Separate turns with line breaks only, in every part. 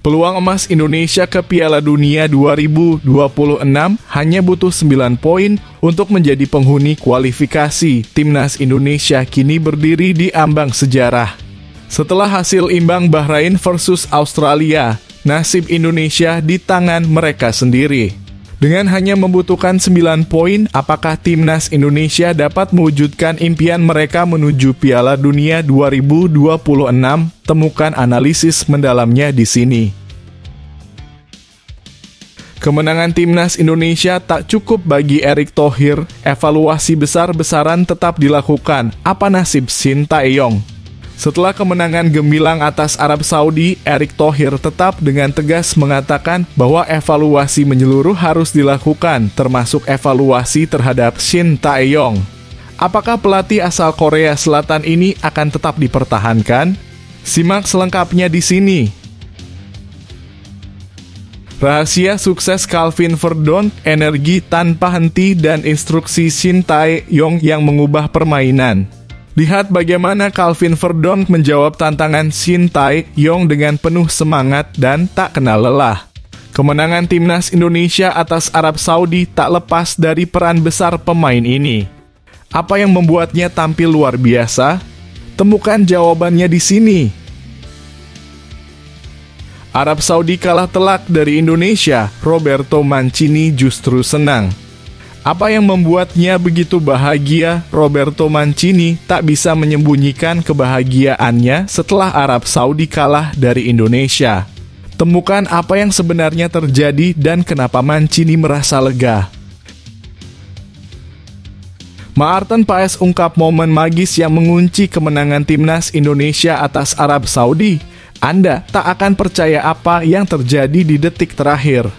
Peluang emas Indonesia ke Piala Dunia 2026 hanya butuh 9 poin untuk menjadi penghuni kualifikasi. Timnas Indonesia kini berdiri di ambang sejarah. Setelah hasil imbang Bahrain versus Australia, nasib Indonesia di tangan mereka sendiri. Dengan hanya membutuhkan 9 poin, apakah Timnas Indonesia dapat mewujudkan impian mereka menuju Piala Dunia 2026? Temukan analisis mendalamnya di sini. Kemenangan Timnas Indonesia tak cukup bagi Erick Thohir, evaluasi besar-besaran tetap dilakukan. Apa nasib Shin Tae-yong? Setelah kemenangan gemilang atas Arab Saudi, Erick Thohir tetap dengan tegas mengatakan bahwa evaluasi menyeluruh harus dilakukan, termasuk evaluasi terhadap Shin Tae-yong. Apakah pelatih asal Korea Selatan ini akan tetap dipertahankan? Simak selengkapnya di sini. Rahasia sukses Calvin Verdonk, energi tanpa henti dan instruksi Shin Tae-yong yang mengubah permainan. Lihat bagaimana Calvin Verdonk menjawab tantangan Shin Tae-yong dengan penuh semangat dan tak kenal lelah. Kemenangan Timnas Indonesia atas Arab Saudi tak lepas dari peran besar pemain ini. Apa yang membuatnya tampil luar biasa? Temukan jawabannya di sini. Arab Saudi kalah telak dari Indonesia, Roberto Mancini justru senang. Apa yang membuatnya begitu bahagia? Roberto Mancini tak bisa menyembunyikan kebahagiaannya setelah Arab Saudi kalah dari Indonesia. Temukan apa yang sebenarnya terjadi dan kenapa Mancini merasa lega. Maarten Paes ungkap momen magis yang mengunci kemenangan Timnas Indonesia atas Arab Saudi. Anda tak akan percaya apa yang terjadi di detik terakhir.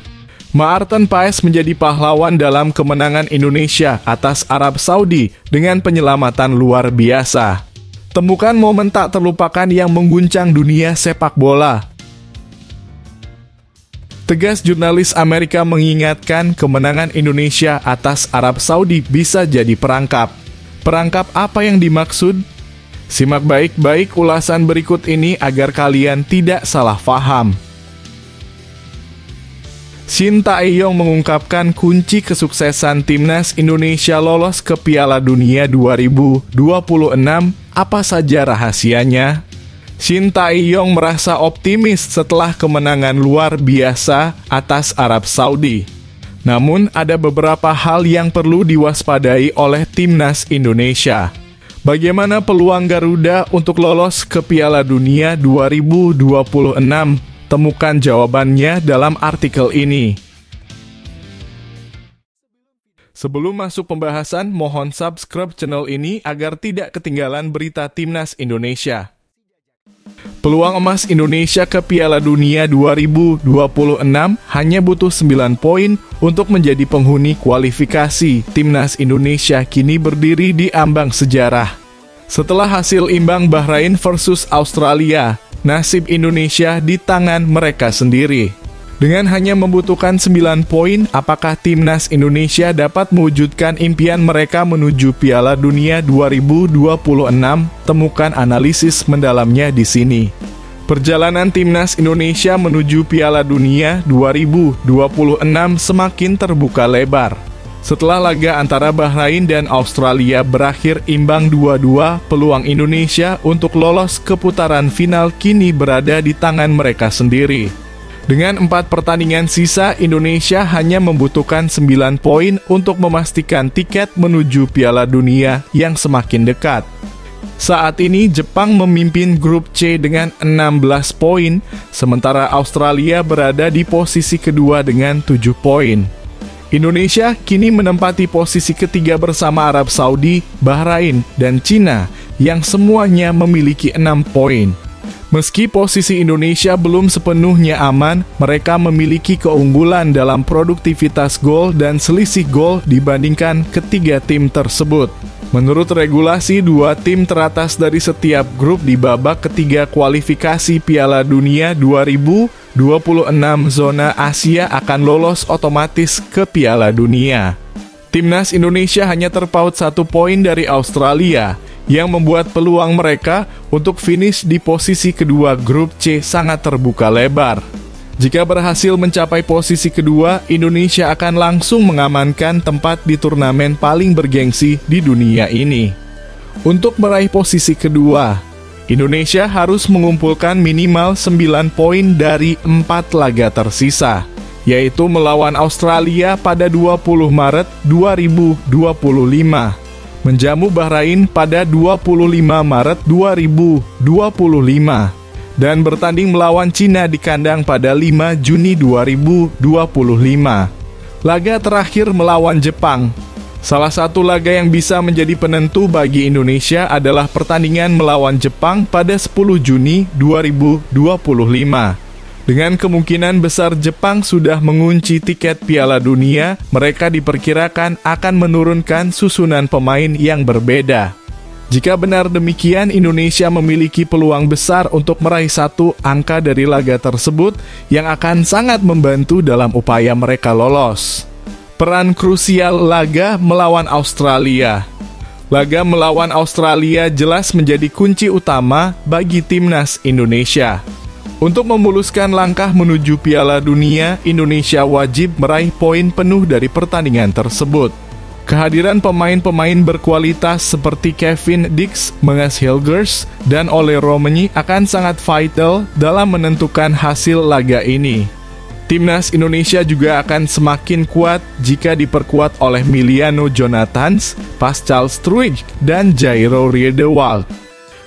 Maarten Paes menjadi pahlawan dalam kemenangan Indonesia atas Arab Saudi dengan penyelamatan luar biasa. Temukan momen tak terlupakan yang mengguncang dunia sepak bola. Tegas jurnalis Amerika mengingatkan kemenangan Indonesia atas Arab Saudi bisa jadi perangkap. Perangkap apa yang dimaksud? Simak baik-baik ulasan berikut ini agar kalian tidak salah paham. Shin Tae-yong mengungkapkan kunci kesuksesan Timnas Indonesia lolos ke Piala Dunia 2026. Apa saja rahasianya? Shin Tae-yong merasa optimis setelah kemenangan luar biasa atas Arab Saudi. Namun, ada beberapa hal yang perlu diwaspadai oleh Timnas Indonesia. Bagaimana peluang Garuda untuk lolos ke Piala Dunia 2026? Temukan jawabannya dalam artikel ini. Sebelum masuk pembahasan, mohon subscribe channel ini agar tidak ketinggalan berita Timnas Indonesia. Peluang emas Indonesia ke Piala Dunia 2026 hanya butuh 9 poin untuk menjadi penghuni kualifikasi. Timnas Indonesia kini berdiri di ambang sejarah. Setelah hasil imbang Bahrain versus Australia, nasib Indonesia di tangan mereka sendiri. Dengan hanya membutuhkan 9 poin, apakah Timnas Indonesia dapat mewujudkan impian mereka menuju Piala Dunia 2026? Temukan analisis mendalamnya di sini. Perjalanan Timnas Indonesia menuju Piala Dunia 2026 semakin terbuka lebar. Setelah laga antara Bahrain dan Australia berakhir imbang 2-2, peluang Indonesia untuk lolos ke putaran final kini berada di tangan mereka sendiri. Dengan 4 pertandingan sisa, Indonesia hanya membutuhkan 9 poin untuk memastikan tiket menuju Piala Dunia yang semakin dekat. Saat ini Jepang memimpin grup C dengan 16 poin, sementara Australia berada di posisi kedua dengan 7 poin. Indonesia kini menempati posisi ketiga bersama Arab Saudi, Bahrain, dan Cina yang semuanya memiliki 6 poin. Meski posisi Indonesia belum sepenuhnya aman, mereka memiliki keunggulan dalam produktivitas gol dan selisih gol dibandingkan ketiga tim tersebut. Menurut regulasi, 2 tim teratas dari setiap grup di babak ketiga kualifikasi Piala Dunia 2026 zona Asia akan lolos otomatis ke Piala Dunia. Timnas Indonesia hanya terpaut 1 poin dari Australia, yang membuat peluang mereka untuk finish di posisi kedua grup C sangat terbuka lebar. Jika berhasil mencapai posisi kedua, Indonesia akan langsung mengamankan tempat di turnamen paling bergengsi di dunia ini. Untuk meraih posisi kedua, Indonesia harus mengumpulkan minimal 9 poin dari 4 laga tersisa, yaitu melawan Australia pada 20 Maret 2025, menjamu Bahrain pada 25 Maret 2025, dan bertanding melawan Cina di kandang pada 5 Juni 2025. Laga terakhir melawan Jepang. Salah satu laga yang bisa menjadi penentu bagi Indonesia adalah pertandingan melawan Jepang pada 10 Juni 2025. Dengan kemungkinan besar Jepang sudah mengunci tiket Piala Dunia, mereka diperkirakan akan menurunkan susunan pemain yang berbeda. Jika benar demikian, Indonesia memiliki peluang besar untuk meraih 1 angka dari laga tersebut yang akan sangat membantu dalam upaya mereka lolos. Peran krusial laga melawan Australia. Laga melawan Australia jelas menjadi kunci utama bagi timnas Indonesia. Untuk memuluskan langkah menuju Piala Dunia, Indonesia wajib meraih poin penuh dari pertandingan tersebut. Kehadiran pemain-pemain berkualitas seperti Kevin Dix, Mengas Hilgers, dan Ole Romeni akan sangat vital dalam menentukan hasil laga ini. Timnas Indonesia juga akan semakin kuat jika diperkuat oleh Miliano Jonathans, Pascal Struijk, dan Jairo Riedewald.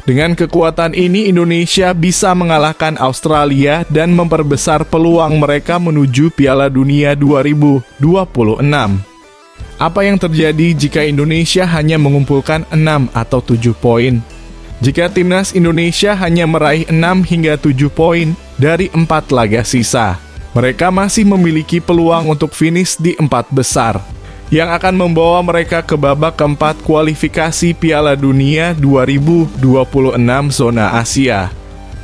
Dengan kekuatan ini, Indonesia bisa mengalahkan Australia dan memperbesar peluang mereka menuju Piala Dunia 2026. Apa yang terjadi jika Indonesia hanya mengumpulkan 6 atau 7 poin? Jika timnas Indonesia hanya meraih 6 hingga 7 poin dari 4 laga sisa, mereka masih memiliki peluang untuk finish di 4 besar, yang akan membawa mereka ke babak keempat kualifikasi Piala Dunia 2026 zona Asia.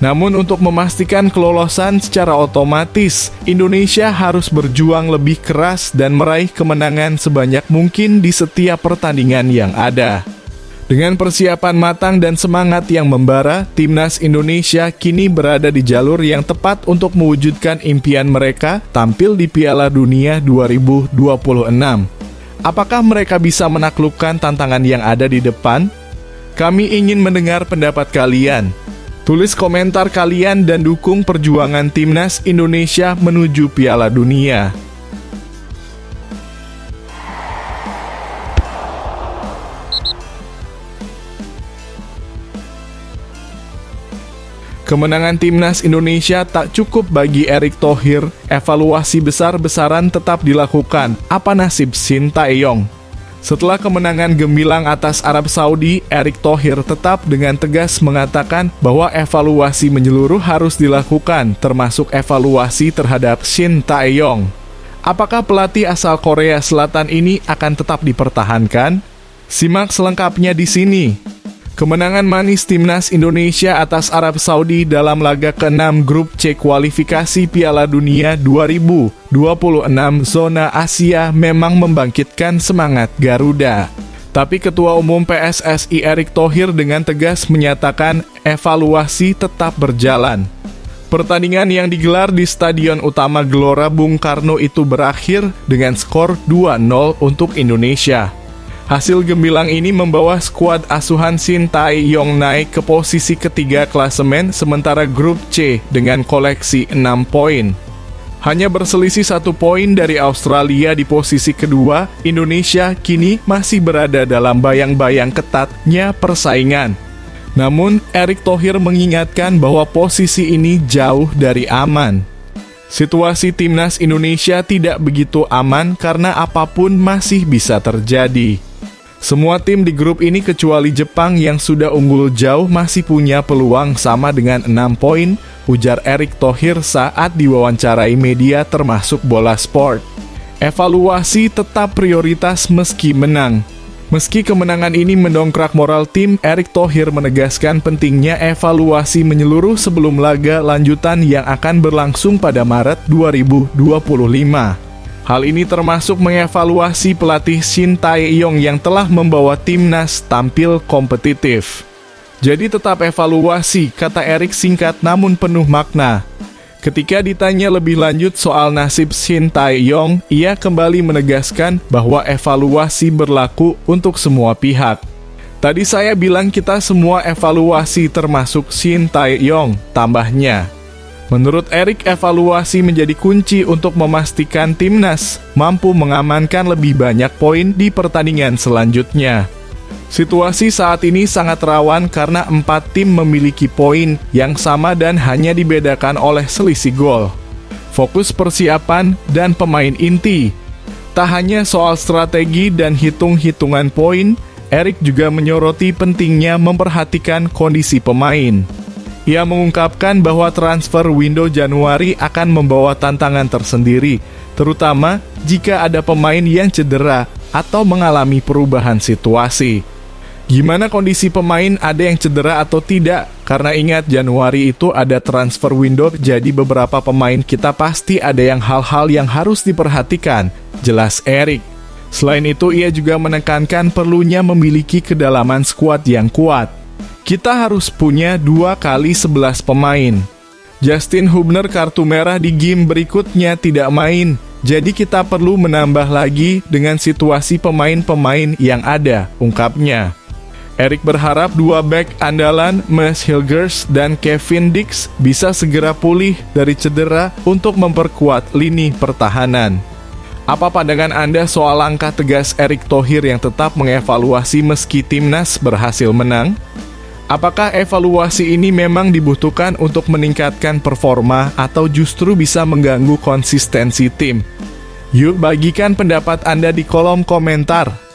Namun untuk memastikan kelolosan secara otomatis, Indonesia harus berjuang lebih keras dan meraih kemenangan sebanyak mungkin di setiap pertandingan yang ada. Dengan persiapan matang dan semangat yang membara, timnas Indonesia kini berada di jalur yang tepat untuk mewujudkan impian mereka tampil di Piala Dunia 2026. Apakah mereka bisa menaklukkan tantangan yang ada di depan? Kami ingin mendengar pendapat kalian. Tulis komentar kalian dan dukung perjuangan timnas Indonesia menuju Piala Dunia. Kemenangan timnas Indonesia tak cukup bagi Erick Thohir. Evaluasi besar-besaran tetap dilakukan. Apa nasib Shin Tae-yong? Setelah kemenangan gemilang atas Arab Saudi, Erick Thohir tetap dengan tegas mengatakan bahwa evaluasi menyeluruh harus dilakukan, termasuk evaluasi terhadap Shin Tae-yong. Apakah pelatih asal Korea Selatan ini akan tetap dipertahankan? Simak selengkapnya di sini. Kemenangan manis timnas Indonesia atas Arab Saudi dalam laga ke-6 grup C kualifikasi Piala Dunia 2026 zona Asia memang membangkitkan semangat Garuda. Tapi Ketua Umum PSSI Erick Thohir dengan tegas menyatakan evaluasi tetap berjalan. Pertandingan yang digelar di Stadion Utama Gelora Bung Karno itu berakhir dengan skor 2-0 untuk Indonesia. Hasil gemilang ini membawa skuad asuhan Shin Tae-yong naik ke posisi ketiga klasemen, sementara grup C dengan koleksi 6 poin. Hanya berselisih 1 poin dari Australia di posisi kedua, Indonesia kini masih berada dalam bayang-bayang ketatnya persaingan. Namun, Erick Thohir mengingatkan bahwa posisi ini jauh dari aman. Situasi timnas Indonesia tidak begitu aman karena apapun masih bisa terjadi. Semua tim di grup ini kecuali Jepang yang sudah unggul jauh masih punya peluang sama dengan 6 poin, ujar Erick Thohir saat diwawancarai media termasuk Bola Sport. Evaluasi tetap prioritas meski menang. Meski kemenangan ini mendongkrak moral tim, Erick Thohir menegaskan pentingnya evaluasi menyeluruh sebelum laga lanjutan yang akan berlangsung pada Maret 2025. Hal ini termasuk mengevaluasi pelatih Shin Tae-yong yang telah membawa timnas tampil kompetitif. Jadi tetap evaluasi, kata Erick singkat namun penuh makna. Ketika ditanya lebih lanjut soal nasib Shin Tae-yong, ia kembali menegaskan bahwa evaluasi berlaku untuk semua pihak. Tadi saya bilang kita semua evaluasi termasuk Shin Tae-yong, tambahnya. Menurut Erik, evaluasi menjadi kunci untuk memastikan timnas mampu mengamankan lebih banyak poin di pertandingan selanjutnya. Situasi saat ini sangat rawan karena 4 tim memiliki poin yang sama dan hanya dibedakan oleh selisih gol. Fokus persiapan dan pemain inti. Tak hanya soal strategi dan hitung-hitungan poin, Erik juga menyoroti pentingnya memperhatikan kondisi pemain. Ia mengungkapkan bahwa transfer window Januari akan membawa tantangan tersendiri, terutama jika ada pemain yang cedera atau mengalami perubahan situasi. Gimana kondisi pemain, ada yang cedera atau tidak? Karena ingat, Januari itu ada transfer window, jadi beberapa pemain kita pasti ada hal-hal yang harus diperhatikan, jelas Erik. Selain itu, ia juga menekankan perlunya memiliki kedalaman skuad yang kuat. Kita harus punya 2 kali 11 pemain. Justin Hubner kartu merah di game berikutnya tidak main, jadi kita perlu menambah lagi dengan situasi pemain-pemain yang ada, ungkapnya. Erik berharap 2 bek andalan, Mads Hilgers dan Kevin Dix, bisa segera pulih dari cedera untuk memperkuat lini pertahanan. Apa pandangan Anda soal langkah tegas Erick Thohir yang tetap mengevaluasi meski timnas berhasil menang? Apakah evaluasi ini memang dibutuhkan untuk meningkatkan performa atau justru bisa mengganggu konsistensi tim? Yuk bagikan pendapat Anda di kolom komentar.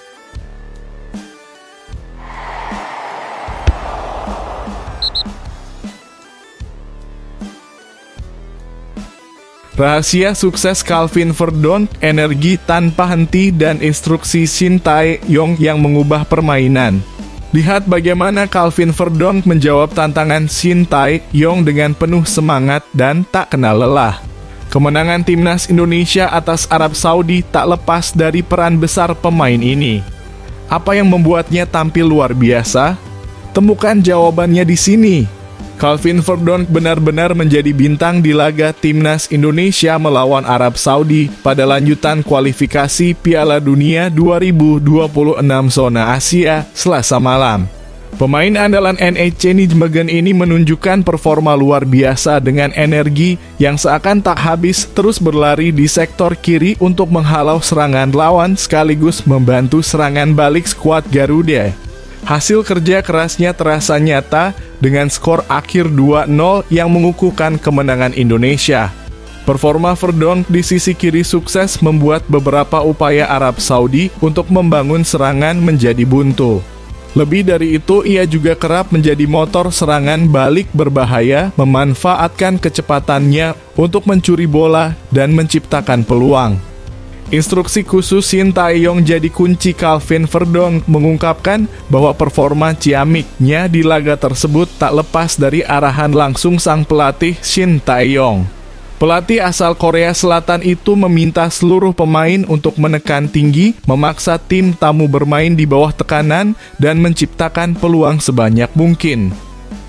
Rahasia sukses Calvin Verdonk, energi tanpa henti dan instruksi Shin Tae-yong yang mengubah permainan. Lihat bagaimana Calvin Verdonk menjawab tantangan Shin Tae-yong dengan penuh semangat dan tak kenal lelah. Kemenangan timnas Indonesia atas Arab Saudi tak lepas dari peran besar pemain ini. Apa yang membuatnya tampil luar biasa? Temukan jawabannya di sini. Calvin Verdonk benar-benar menjadi bintang di laga timnas Indonesia melawan Arab Saudi pada lanjutan kualifikasi Piala Dunia 2026 zona Asia Selasa malam. Pemain andalan NEC Nijmegen ini menunjukkan performa luar biasa dengan energi yang seakan tak habis terus berlari di sektor kiri untuk menghalau serangan lawan sekaligus membantu serangan balik skuad Garuda. Hasil kerja kerasnya terasa nyata dengan skor akhir 2-0 yang mengukuhkan kemenangan Indonesia. Performa Verdonk di sisi kiri sukses membuat beberapa upaya Arab Saudi untuk membangun serangan menjadi buntu. Lebih dari itu, ia juga kerap menjadi motor serangan balik berbahaya, memanfaatkan kecepatannya untuk mencuri bola dan menciptakan peluang. Instruksi khusus Shin Tae-yong jadi kunci. Calvin Verdonk mengungkapkan bahwa performa ciamiknya di laga tersebut tak lepas dari arahan langsung sang pelatih Shin Tae-yong. Pelatih asal Korea Selatan itu meminta seluruh pemain untuk menekan tinggi, memaksa tim tamu bermain di bawah tekanan, dan menciptakan peluang sebanyak mungkin.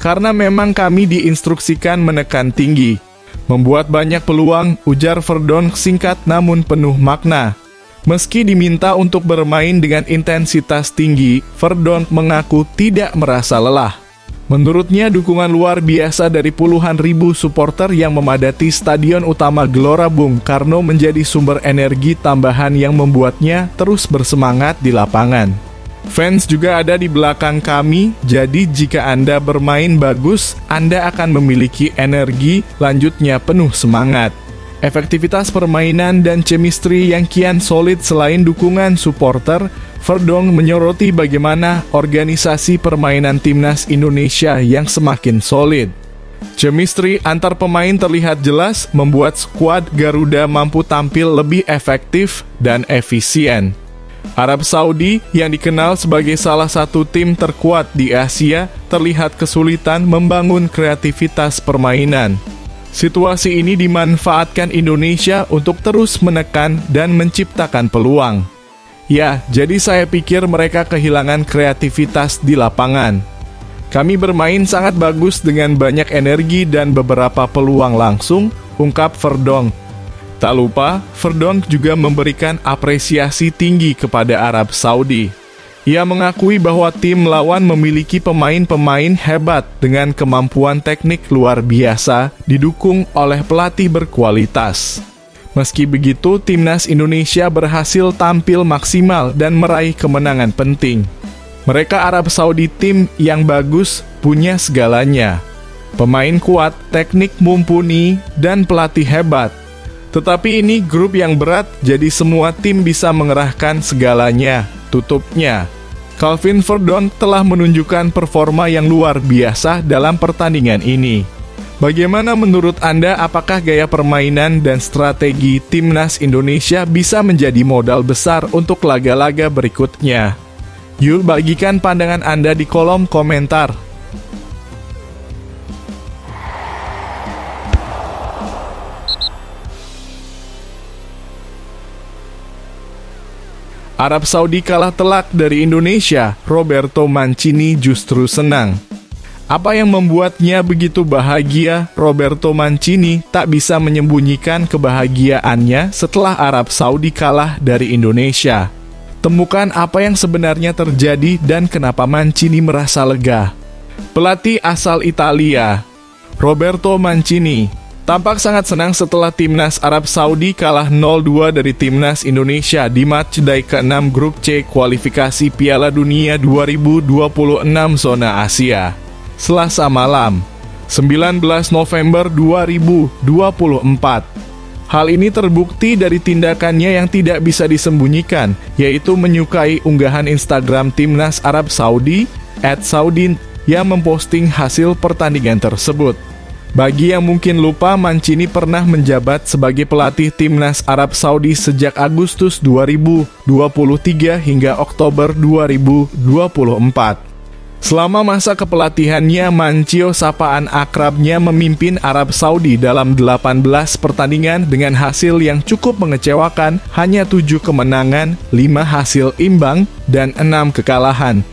Karena memang kami diinstruksikan menekan tinggi. Membuat banyak peluang, ujar Verdonk singkat namun penuh makna. Meski diminta untuk bermain dengan intensitas tinggi, Verdonk mengaku tidak merasa lelah. Menurutnya, dukungan luar biasa dari puluhan ribu supporter yang memadati Stadion Utama Gelora Bung Karno menjadi sumber energi tambahan yang membuatnya terus bersemangat di lapangan. Fans juga ada di belakang kami, jadi jika Anda bermain bagus, Anda akan memiliki energi, lanjutnya penuh semangat. Efektivitas permainan dan chemistry yang kian solid selain dukungan supporter, Verdonk menyoroti bagaimana organisasi permainan timnas Indonesia yang semakin solid. Chemistry antar pemain terlihat jelas membuat skuad Garuda mampu tampil lebih efektif dan efisien. Arab Saudi yang dikenal sebagai salah satu tim terkuat di Asia terlihat kesulitan membangun kreativitas permainan. Situasi ini dimanfaatkan Indonesia untuk terus menekan dan menciptakan peluang. Ya, jadi saya pikir mereka kehilangan kreativitas di lapangan. Kami bermain sangat bagus dengan banyak energi dan beberapa peluang langsung, ungkap Verdonk. Tak lupa, Verdonk juga memberikan apresiasi tinggi kepada Arab Saudi. Ia mengakui bahwa tim lawan memiliki pemain-pemain hebat dengan kemampuan teknik luar biasa, didukung oleh pelatih berkualitas. Meski begitu, timnas Indonesia berhasil tampil maksimal dan meraih kemenangan penting. Mereka Arab Saudi tim yang bagus, punya segalanya. Pemain kuat, teknik mumpuni, dan pelatih hebat. Tetapi ini grup yang berat, jadi semua tim bisa mengerahkan segalanya, tutupnya. Calvin Verdonk telah menunjukkan performa yang luar biasa dalam pertandingan ini. Bagaimana menurut Anda, apakah gaya permainan dan strategi timnas Indonesia bisa menjadi modal besar untuk laga-laga berikutnya? Yuk bagikan pandangan Anda di kolom komentar. Arab Saudi kalah telak dari Indonesia, Roberto Mancini justru senang. Apa yang membuatnya begitu bahagia? Roberto Mancini tak bisa menyembunyikan kebahagiaannya setelah Arab Saudi kalah dari Indonesia. Temukan apa yang sebenarnya terjadi dan kenapa Mancini merasa lega. Pelatih asal Italia, Roberto Mancini, tampak sangat senang setelah timnas Arab Saudi kalah 0-2 dari timnas Indonesia di matchday ke-6 grup C kualifikasi Piala Dunia 2026 zona Asia. Selasa malam, 19 November 2024. Hal ini terbukti dari tindakannya yang tidak bisa disembunyikan, yaitu menyukai unggahan Instagram timnas Arab Saudi @saudin yang memposting hasil pertandingan tersebut. Bagi yang mungkin lupa, Mancini pernah menjabat sebagai pelatih timnas Arab Saudi sejak Agustus 2023 hingga Oktober 2024. Selama masa kepelatihannya, Mancio sapaan akrabnya memimpin Arab Saudi dalam 18 pertandingan dengan hasil yang cukup mengecewakan, hanya 7 kemenangan, 5 hasil imbang, dan 6 kekalahan.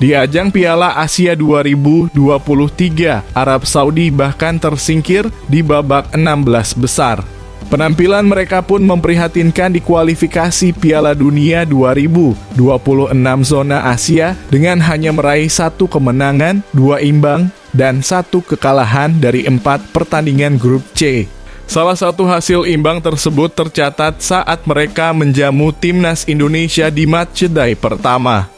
Di ajang Piala Asia 2023, Arab Saudi bahkan tersingkir di babak 16 besar. Penampilan mereka pun memprihatinkan di kualifikasi Piala Dunia 2026 zona Asia dengan hanya meraih 1 kemenangan, 2 imbang, dan 1 kekalahan dari 4 pertandingan grup C. Salah satu hasil imbang tersebut tercatat saat mereka menjamu timnas Indonesia di matchday pertama.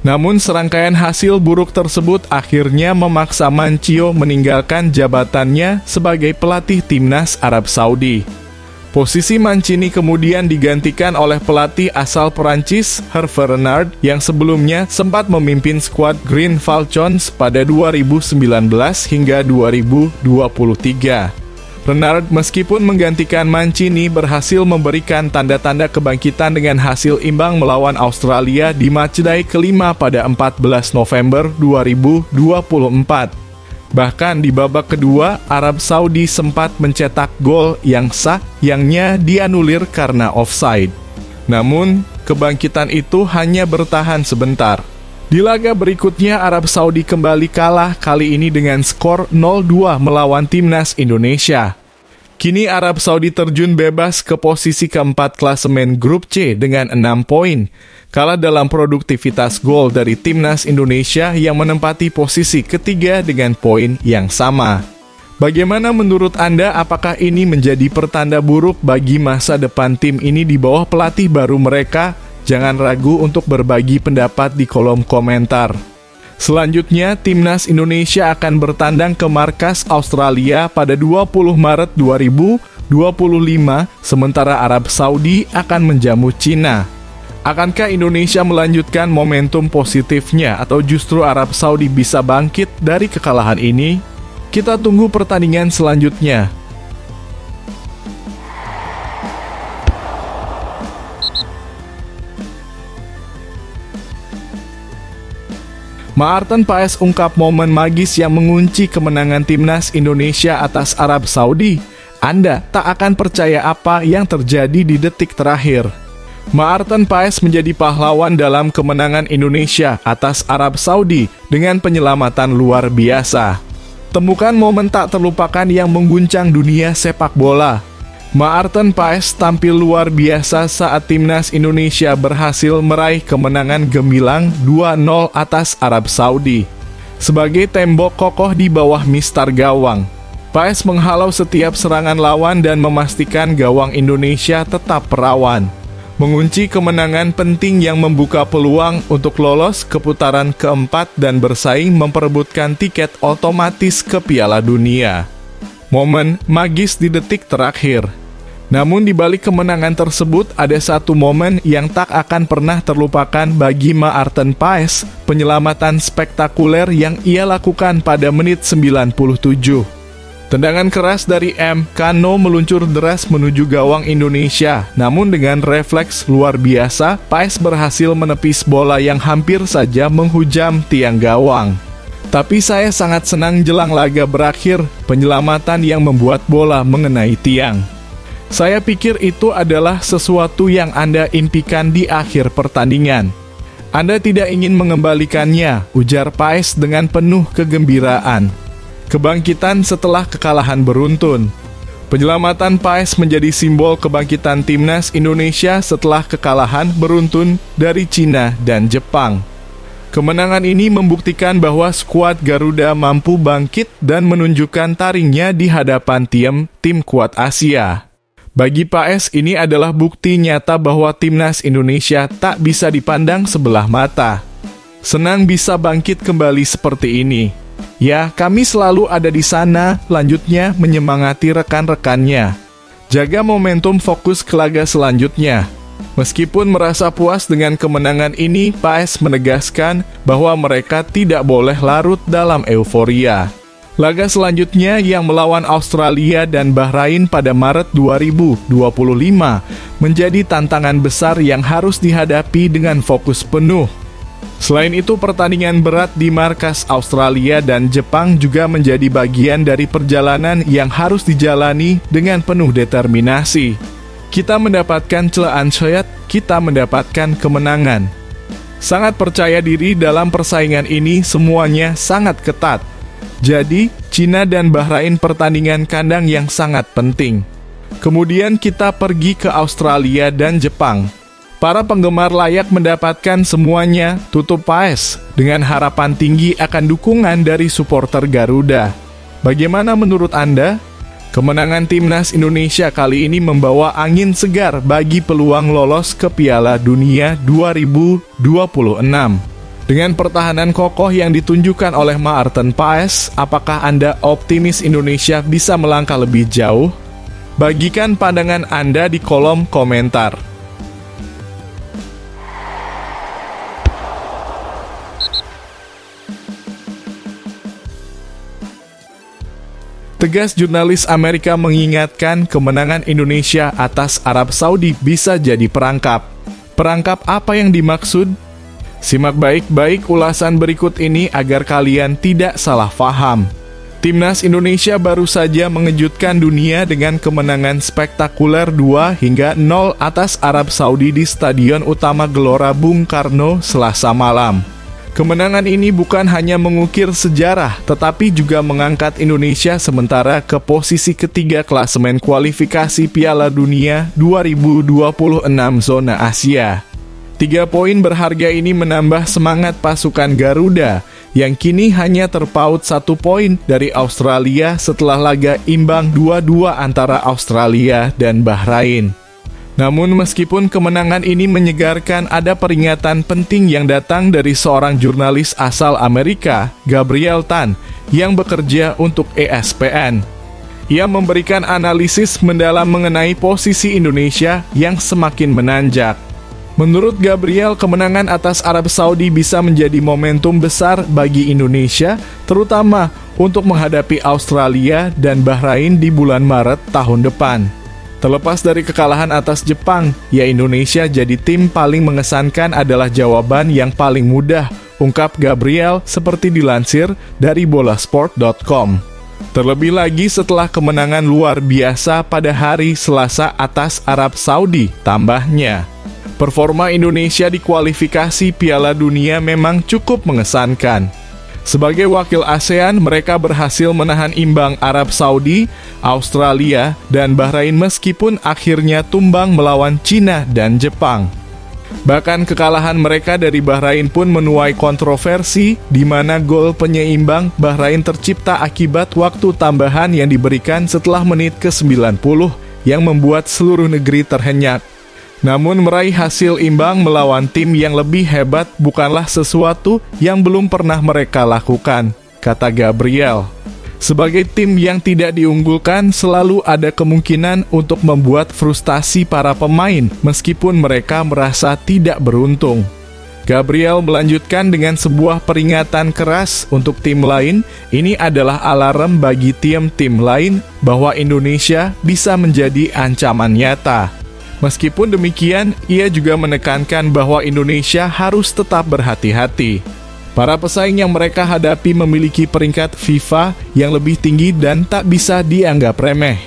Namun serangkaian hasil buruk tersebut akhirnya memaksa Mancio meninggalkan jabatannya sebagai pelatih timnas Arab Saudi. Posisi Mancini kemudian digantikan oleh pelatih asal Perancis, Hervé Renard, yang sebelumnya sempat memimpin skuad Green Falcons pada 2019 hingga 2023. Renard meskipun menggantikan Mancini berhasil memberikan tanda-tanda kebangkitan dengan hasil imbang melawan Australia di matchday kelima pada 14 November 2024. Bahkan di babak kedua, Arab Saudi sempat mencetak gol yang sah yangnya dianulir karena offside. Namun, kebangkitan itu hanya bertahan sebentar. Di laga berikutnya, Arab Saudi kembali kalah, kali ini dengan skor 0-2 melawan timnas Indonesia. Kini Arab Saudi terjun bebas ke posisi keempat klasemen grup C dengan 6 poin. Kalah dalam produktivitas gol dari timnas Indonesia yang menempati posisi ketiga dengan poin yang sama. Bagaimana menurut Anda, apakah ini menjadi pertanda buruk bagi masa depan tim ini di bawah pelatih baru mereka? Jangan ragu untuk berbagi pendapat di kolom komentar. Selanjutnya, timnas Indonesia akan bertandang ke markas Australia pada 20 Maret 2025, sementara Arab Saudi akan menjamu Cina. Akankah Indonesia melanjutkan momentum positifnya atau justru Arab Saudi bisa bangkit dari kekalahan ini? Kita tunggu pertandingan selanjutnya. Maarten Paes ungkap momen magis yang mengunci kemenangan timnas Indonesia atas Arab Saudi. Anda tak akan percaya apa yang terjadi di detik terakhir. Maarten Paes menjadi pahlawan dalam kemenangan Indonesia atas Arab Saudi dengan penyelamatan luar biasa. Temukan momen tak terlupakan yang mengguncang dunia sepak bola. Maarten Paes tampil luar biasa saat timnas Indonesia berhasil meraih kemenangan gemilang 2-0 atas Arab Saudi. Sebagai tembok kokoh di bawah mistar gawang, Paes menghalau setiap serangan lawan dan memastikan gawang Indonesia tetap perawan. Mengunci kemenangan penting yang membuka peluang untuk lolos ke putaran keempat dan bersaing memperebutkan tiket otomatis ke Piala Dunia. Momen magis di detik terakhir. Namun di balik kemenangan tersebut ada satu momen yang tak akan pernah terlupakan bagi Maarten Paes, penyelamatan spektakuler yang ia lakukan pada menit 97. Tendangan keras dari M. Kano meluncur deras menuju gawang Indonesia, namun dengan refleks luar biasa, Paes berhasil menepis bola yang hampir saja menghujam tiang gawang. Tapi saya sangat senang jelang laga berakhir, penyelamatan yang membuat bola mengenai tiang. Saya pikir itu adalah sesuatu yang Anda impikan di akhir pertandingan. Anda tidak ingin mengembalikannya, ujar Paes dengan penuh kegembiraan. Kebangkitan setelah kekalahan beruntun. Penyelamatan Paes menjadi simbol kebangkitan timnas Indonesia setelah kekalahan beruntun dari Cina dan Jepang. Kemenangan ini membuktikan bahwa skuad Garuda mampu bangkit dan menunjukkan taringnya di hadapan tim kuat Asia. Bagi Paes, ini adalah bukti nyata bahwa timnas Indonesia tak bisa dipandang sebelah mata. Senang bisa bangkit kembali seperti ini. Ya, kami selalu ada di sana, lanjutnya menyemangati rekan-rekannya. Jaga momentum, fokus ke laga selanjutnya. Meskipun merasa puas dengan kemenangan ini, Paes menegaskan bahwa mereka tidak boleh larut dalam euforia. Laga selanjutnya yang melawan Australia dan Bahrain pada Maret 2025 menjadi tantangan besar yang harus dihadapi dengan fokus penuh. Selain itu, pertandingan berat di markas Australia dan Jepang juga menjadi bagian dari perjalanan yang harus dijalani dengan penuh determinasi. Kita mendapatkan celaan syayat, kita mendapatkan kemenangan. Sangat percaya diri dalam persaingan ini, semuanya sangat ketat. Jadi, Cina dan Bahrain pertandingan kandang yang sangat penting. Kemudian kita pergi ke Australia dan Jepang. Para penggemar layak mendapatkan semuanya, tutup Paes, dengan harapan tinggi akan dukungan dari supporter Garuda. Bagaimana menurut Anda? Kemenangan timnas Indonesia kali ini membawa angin segar bagi peluang lolos ke Piala Dunia 2026. Dengan pertahanan kokoh yang ditunjukkan oleh Maarten Paes, apakah Anda optimis Indonesia bisa melangkah lebih jauh? Bagikan pandangan Anda di kolom komentar. Tegas jurnalis Amerika mengingatkan kemenangan Indonesia atas Arab Saudi bisa jadi perangkap. Perangkap apa yang dimaksud? Simak baik-baik ulasan berikut ini agar kalian tidak salah paham. Timnas Indonesia baru saja mengejutkan dunia dengan kemenangan spektakuler 2-0 atas Arab Saudi di Stadion Utama Gelora Bung Karno Selasa malam. Kemenangan ini bukan hanya mengukir sejarah, tetapi juga mengangkat Indonesia sementara ke posisi ketiga klasemen kualifikasi Piala Dunia 2026 zona Asia. 3 poin berharga ini menambah semangat pasukan Garuda, yang kini hanya terpaut 1 poin dari Australia setelah laga imbang 2-2 antara Australia dan Bahrain. Namun meskipun kemenangan ini menyegarkan, ada peringatan penting yang datang dari seorang jurnalis asal Amerika, Gabriel Tan, yang bekerja untuk ESPN. Ia memberikan analisis mendalam mengenai posisi Indonesia yang semakin menanjak. Menurut Gabriel, kemenangan atas Arab Saudi bisa menjadi momentum besar bagi Indonesia, terutama untuk menghadapi Australia dan Bahrain di bulan Maret tahun depan. Terlepas dari kekalahan atas Jepang, ya Indonesia jadi tim paling mengesankan adalah jawaban yang paling mudah, ungkap Gabriel seperti dilansir dari bolasport.com. Terlebih lagi setelah kemenangan luar biasa pada hari Selasa atas Arab Saudi, tambahnya. Performa Indonesia di kualifikasi Piala Dunia memang cukup mengesankan. Sebagai wakil ASEAN, mereka berhasil menahan imbang Arab Saudi, Australia, dan Bahrain meskipun akhirnya tumbang melawan Cina dan Jepang. Bahkan kekalahan mereka dari Bahrain pun menuai kontroversi, di mana gol penyeimbang Bahrain tercipta akibat waktu tambahan yang diberikan setelah menit ke-90 yang membuat seluruh negeri terhenyak. Namun meraih hasil imbang melawan tim yang lebih hebat bukanlah sesuatu yang belum pernah mereka lakukan, kata Gabriel. Sebagai tim yang tidak diunggulkan, selalu ada kemungkinan untuk membuat frustasi para pemain meskipun mereka merasa tidak beruntung. Gabriel melanjutkan dengan sebuah peringatan keras untuk tim lain. Ini adalah alarm bagi tim-tim lain bahwa Indonesia bisa menjadi ancaman nyata. Meskipun demikian, ia juga menekankan bahwa Indonesia harus tetap berhati-hati. Para pesaing yang mereka hadapi memiliki peringkat FIFA yang lebih tinggi dan tak bisa dianggap remeh.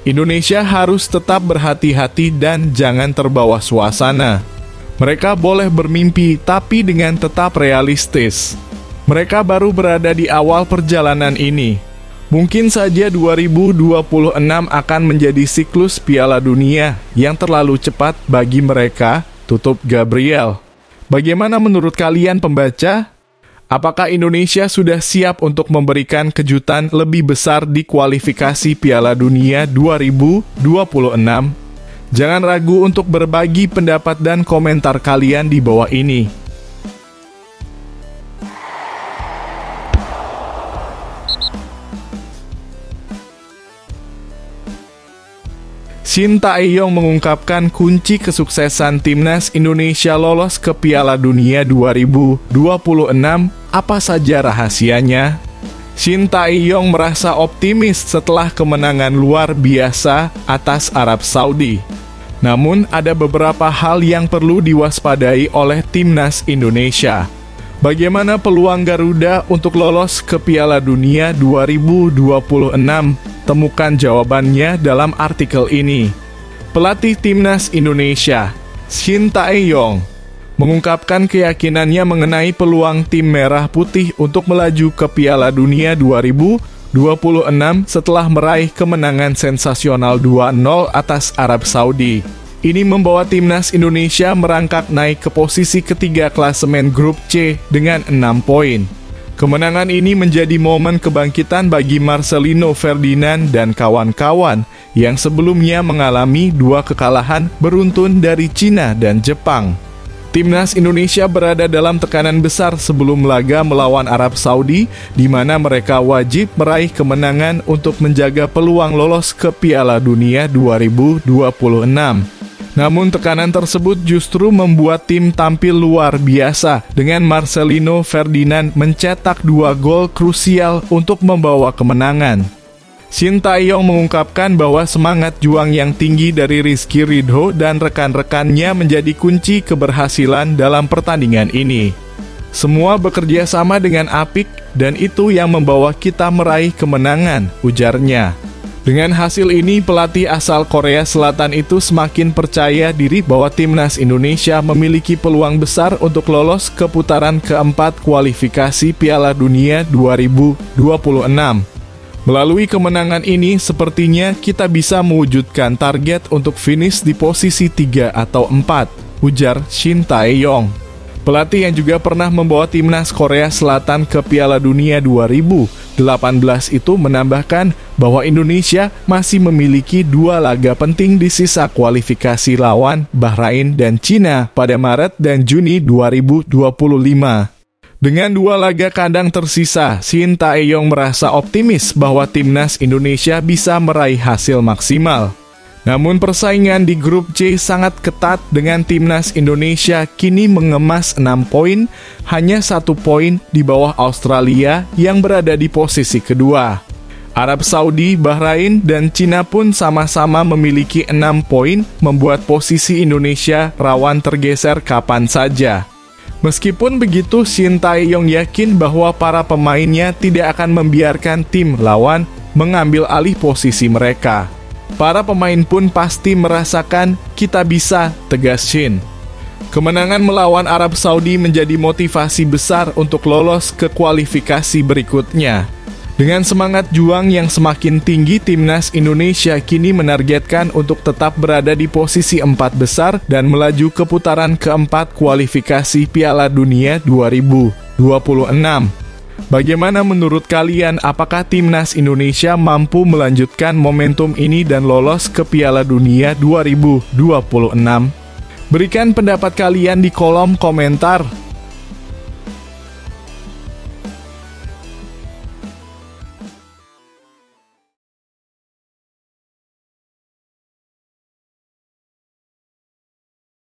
Indonesia harus tetap berhati-hati dan jangan terbawa suasana. Mereka boleh bermimpi, tapi dengan tetap realistis. Mereka baru berada di awal perjalanan ini. Mungkin saja 2026 akan menjadi siklus Piala Dunia yang terlalu cepat bagi mereka, tutup Gabriel. Bagaimana menurut kalian pembaca? Apakah Indonesia sudah siap untuk memberikan kejutan lebih besar di kualifikasi Piala Dunia 2026? Jangan ragu untuk berbagi pendapat dan komentar kalian di bawah ini. Shin Tae-yong mengungkapkan kunci kesuksesan timnas Indonesia lolos ke Piala Dunia 2026. Apa saja rahasianya? Shin Tae-yong merasa optimis setelah kemenangan luar biasa atas Arab Saudi. Namun, ada beberapa hal yang perlu diwaspadai oleh timnas Indonesia. Bagaimana peluang Garuda untuk lolos ke Piala Dunia 2026? Temukan jawabannya dalam artikel ini. Pelatih timnas Indonesia, Shin Tae-yong, mengungkapkan keyakinannya mengenai peluang tim merah putih untuk melaju ke Piala Dunia 2026 setelah meraih kemenangan sensasional 2-0 atas Arab Saudi. Ini membawa timnas Indonesia merangkak naik ke posisi ketiga klasemen grup C dengan 6 poin. Kemenangan ini menjadi momen kebangkitan bagi Marcelino Ferdinand dan kawan-kawan yang sebelumnya mengalami 2 kekalahan beruntun dari Cina dan Jepang. Timnas Indonesia berada dalam tekanan besar sebelum laga melawan Arab Saudi, di mana mereka wajib meraih kemenangan untuk menjaga peluang lolos ke Piala Dunia 2026. Namun tekanan tersebut justru membuat tim tampil luar biasa dengan Marcelino Ferdinand mencetak 2 gol krusial untuk membawa kemenangan. Shin Tae-yong mengungkapkan bahwa semangat juang yang tinggi dari Rizky Ridho dan rekan-rekannya menjadi kunci keberhasilan dalam pertandingan ini. Semua bekerja sama dengan apik dan itu yang membawa kita meraih kemenangan, ujarnya. Dengan hasil ini, pelatih asal Korea Selatan itu semakin percaya diri bahwa timnas Indonesia memiliki peluang besar untuk lolos ke putaran keempat kualifikasi Piala Dunia 2026. Melalui kemenangan ini, sepertinya kita bisa mewujudkan target untuk finish di posisi 3 atau 4, ujar Shin Tae-yong. Pelatih yang juga pernah membawa timnas Korea Selatan ke Piala Dunia 2018 itu menambahkan bahwa Indonesia masih memiliki 2 laga penting di sisa kualifikasi lawan Bahrain dan Cina pada Maret dan Juni 2025. Dengan 2 laga kandang tersisa, Shin Tae-yong merasa optimis bahwa timnas Indonesia bisa meraih hasil maksimal. Namun persaingan di grup C sangat ketat dengan timnas Indonesia kini mengemas 6 poin, hanya 1 poin di bawah Australia yang berada di posisi kedua. Arab Saudi, Bahrain, dan Cina pun sama-sama memiliki 6 poin, membuat posisi Indonesia rawan tergeser kapan saja. Meskipun begitu, Shin Tae-yong yakin bahwa para pemainnya tidak akan membiarkan tim lawan mengambil alih posisi mereka. Para pemain pun pasti merasakan kita bisa, tegas Shin. Kemenangan melawan Arab Saudi menjadi motivasi besar untuk lolos ke kualifikasi berikutnya. Dengan semangat juang yang semakin tinggi, Timnas Indonesia kini menargetkan untuk tetap berada di posisi 4 besar dan melaju ke putaran keempat kualifikasi Piala Dunia 2026. Bagaimana menurut kalian, apakah Timnas Indonesia mampu melanjutkan momentum ini dan lolos ke Piala Dunia 2026? Berikan pendapat kalian di kolom komentar.